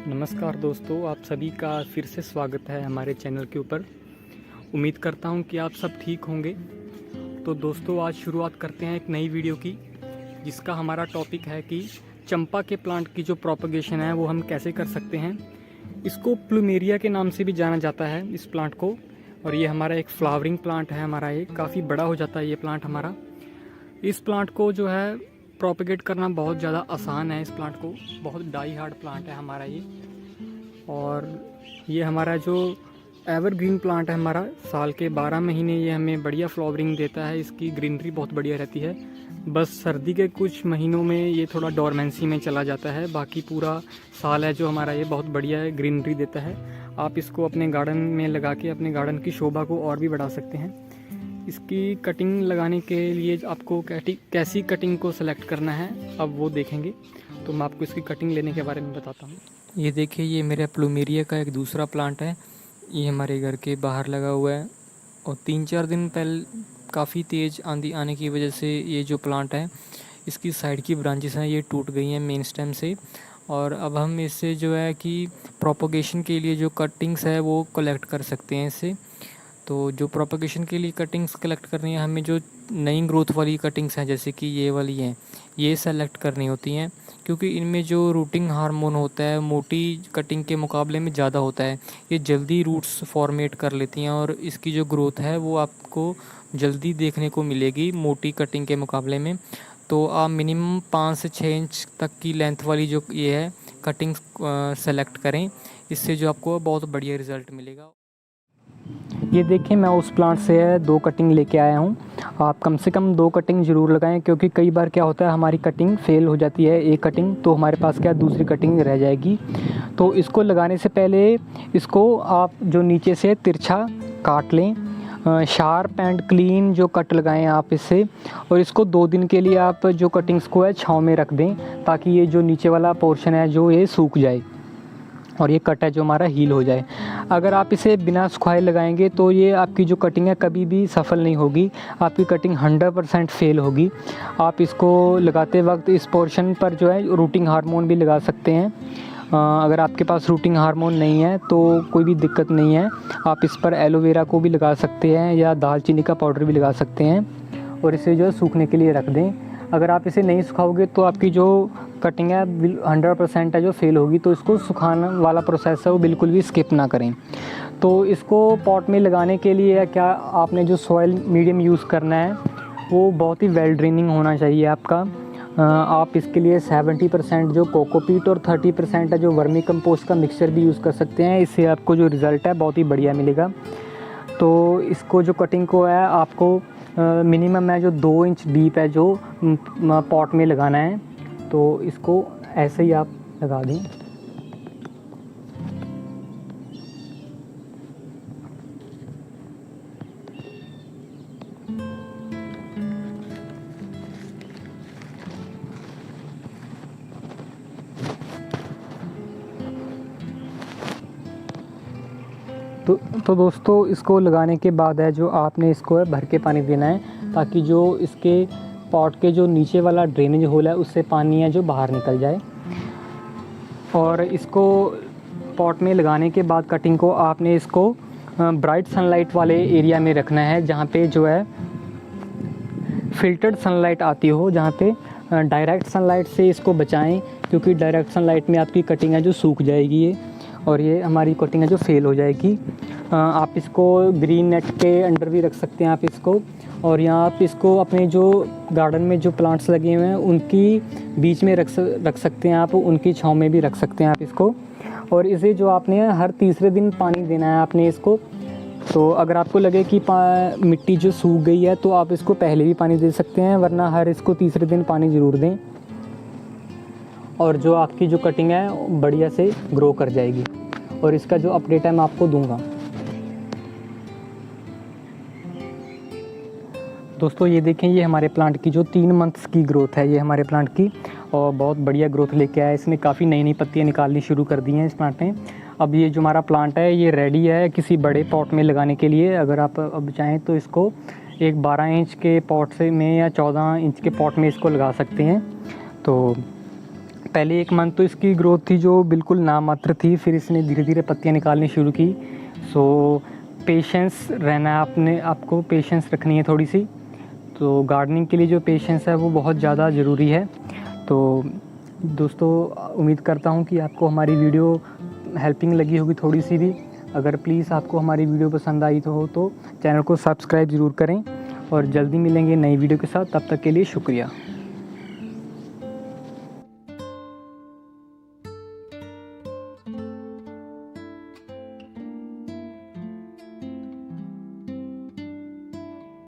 नमस्कार दोस्तों, आप सभी का फिर से स्वागत है हमारे चैनल के ऊपर। उम्मीद करता हूं कि आप सब ठीक होंगे। तो दोस्तों, आज शुरुआत करते हैं एक नई वीडियो की, जिसका हमारा टॉपिक है कि चंपा के प्लांट की जो प्रोपगेशन है वो हम कैसे कर सकते हैं। इसको प्लूमेरिया के नाम से भी जाना जाता है इस प्लांट को, और ये हमारा एक फ्लावरिंग प्लांट है। हमारा ये काफ़ी बड़ा हो जाता है ये प्लांट हमारा। इस प्लांट को जो है प्रोपेगेट करना बहुत ज़्यादा आसान है। इस प्लांट को बहुत डाई हार्ड प्लांट है हमारा ये। और ये हमारा जो एवरग्रीन प्लांट है हमारा, साल के 12 महीने ये हमें बढ़िया फ्लावरिंग देता है। इसकी ग्रीनरी बहुत बढ़िया रहती है। बस सर्दी के कुछ महीनों में ये थोड़ा डोरमेंसी में चला जाता है। बाकी पूरा साल है जो हमारा ये बहुत बढ़िया है, ग्रीनरी देता है। आप इसको अपने गार्डन में लगा के अपने गार्डन की शोभा को और भी बढ़ा सकते हैं। इसकी कटिंग लगाने के लिए आपको कैसी कटिंग को सेलेक्ट करना है अब वो देखेंगे। तो मैं आपको इसकी कटिंग लेने के बारे में बताता हूँ। ये देखिए, ये मेरा प्लूमेरिया का एक दूसरा प्लांट है। ये हमारे घर के बाहर लगा हुआ है, और 3-4 दिन पहले काफ़ी तेज़ आंधी आने की वजह से ये जो प्लांट है, इसकी साइड की ब्रांचेस हैं ये टूट गई हैं मेन स्टेम से। और अब हम इससे जो है कि प्रोपोगेशन के लिए जो कटिंग्स है वो कलेक्ट कर सकते हैं इससे। तो जो प्रोपगेशन के लिए कटिंग्स कलेक्ट करनी है, हमें जो नई ग्रोथ वाली कटिंग्स हैं जैसे कि ये वाली हैं, ये सेलेक्ट करनी होती हैं, क्योंकि इनमें जो रूटिंग हार्मोन होता है मोटी कटिंग के मुकाबले में ज़्यादा होता है। ये जल्दी रूट्स फॉर्मेट कर लेती हैं, और इसकी जो ग्रोथ है वो आपको जल्दी देखने को मिलेगी मोटी कटिंग के मुकाबले में। तो आप मिनिमम 5 से 6 इंच तक की लेंथ वाली जो ये है कटिंग्स सेलेक्ट करें। इससे जो आपको बहुत बढ़िया रिज़ल्ट मिलेगा। ये देखिए, मैं उस प्लांट से 2 कटिंग लेके आया हूँ। आप कम से कम 2 कटिंग ज़रूर लगाएं, क्योंकि कई बार क्या होता है हमारी कटिंग फेल हो जाती है एक कटिंग, तो हमारे पास क्या दूसरी कटिंग रह जाएगी। तो इसको लगाने से पहले इसको आप जो नीचे से तिरछा काट लें, शार्प एंड क्लीन जो कट लगाएं आप इससे। और इसको 2 दिन के लिए आप जो कटिंग्स को है छाँव में रख दें, ताकि ये जो नीचे वाला पोर्शन है जो ये सूख जाए और ये कट है जो हमारा हील हो जाए। अगर आप इसे बिना सुखाए लगाएंगे तो ये आपकी जो कटिंग है कभी भी सफल नहीं होगी, आपकी कटिंग 100% फेल होगी। आप इसको लगाते वक्त इस पोर्शन पर जो है रूटिंग हार्मोन भी लगा सकते हैं। अगर आपके पास रूटिंग हार्मोन नहीं है तो कोई भी दिक्कत नहीं है, आप इस पर एलोवेरा को भी लगा सकते हैं या दालचीनी का पाउडर भी लगा सकते हैं, और इसे जो है सूखने के लिए रख दें। अगर आप इसे नहीं सुखाओगे तो आपकी जो कटिंग है 100% है जो फेल होगी। तो इसको सुखाने वाला प्रोसेस है वो बिल्कुल भी स्किप ना करें। तो इसको पॉट में लगाने के लिए क्या आपने जो सॉइल मीडियम यूज़ करना है वो बहुत ही वेल ड्रेनिंग होना चाहिए आपका। आप इसके लिए 70% जो कोकोपीट और 30% है जो वर्मी कंपोस्ट का मिक्सचर भी यूज़ कर सकते हैं। इससे आपको जो रिज़ल्ट है बहुत ही बढ़िया मिलेगा। तो इसको जो कटिंग को है आपको मिनिमम है जो 2 इंच डीप है जो पॉट में लगाना है। तो इसको ऐसे ही आप लगा दें। तो दोस्तों, इसको लगाने के बाद है जो आपने इसको है भर के पानी देना है, ताकि जो इसके पॉट के जो नीचे वाला ड्रेनेज होल है उससे पानी है जो बाहर निकल जाए। और इसको पॉट में लगाने के बाद कटिंग को आपने इसको ब्राइट सनलाइट वाले एरिया में रखना है, जहाँ पे जो है फ़िल्टर्ड सनलाइट आती हो। जहाँ पे डायरेक्ट सनलाइट से इसको बचाएं, क्योंकि डायरेक्ट सनलाइट में आपकी कटिंग है जो सूख जाएगी ये, और ये हमारी कटिंग है जो फेल हो जाएगी। आप इसको ग्रीन नेट के अंडर भी रख सकते हैं आप इसको, और यहाँ आप इसको अपने जो गार्डन में जो प्लांट्स लगे हुए हैं उनकी बीच में रख सकते हैं आप, उनकी छाँव में भी रख सकते हैं आप इसको। और इसे जो आपने हर तीसरे दिन पानी देना है आपने इसको। तो अगर आपको लगे कि मिट्टी जो सूख गई है तो आप इसको पहले भी पानी दे सकते हैं, वरना हर इसको तीसरे दिन पानी ज़रूर दें, और जो आपकी जो कटिंग है बढ़िया से ग्रो कर जाएगी। और इसका जो अपडेट है मैं आपको दूंगा। दोस्तों, ये देखें, ये हमारे प्लांट की जो 3 मंथ्स की ग्रोथ है ये हमारे प्लांट की, और बहुत बढ़िया ग्रोथ लेके आया है। इसने काफ़ी नई नई पत्तियाँ निकालनी शुरू कर दी हैं इस प्लांट में। अब ये जो हमारा प्लांट है ये रेडी है किसी बड़े पॉट में लगाने के लिए। अगर आप अब चाहें तो इसको एक 12 इंच के पॉट से में या 14 इंच के पॉट में इसको लगा सकते हैं। तो पहले 1 मंथ तो इसकी ग्रोथ थी जो बिल्कुल नामात्र थी, फिर इसने धीरे धीरे पत्तियाँ निकालनी शुरू की। सो पेशेंस रहना है, आपको पेशेंस रखनी है थोड़ी सी। तो गार्डनिंग के लिए जो पेशेंस है वो बहुत ज़्यादा ज़रूरी है। तो दोस्तों उम्मीद करता हूँ कि आपको हमारी वीडियो हेल्पिंग लगी होगी थोड़ी सी भी। अगर प्लीज़ आपको हमारी वीडियो पसंद आई तो चैनल को सब्सक्राइब ज़रूर करें और जल्दी मिलेंगे नई वीडियो के साथ। तब तक के लिए शुक्रिया।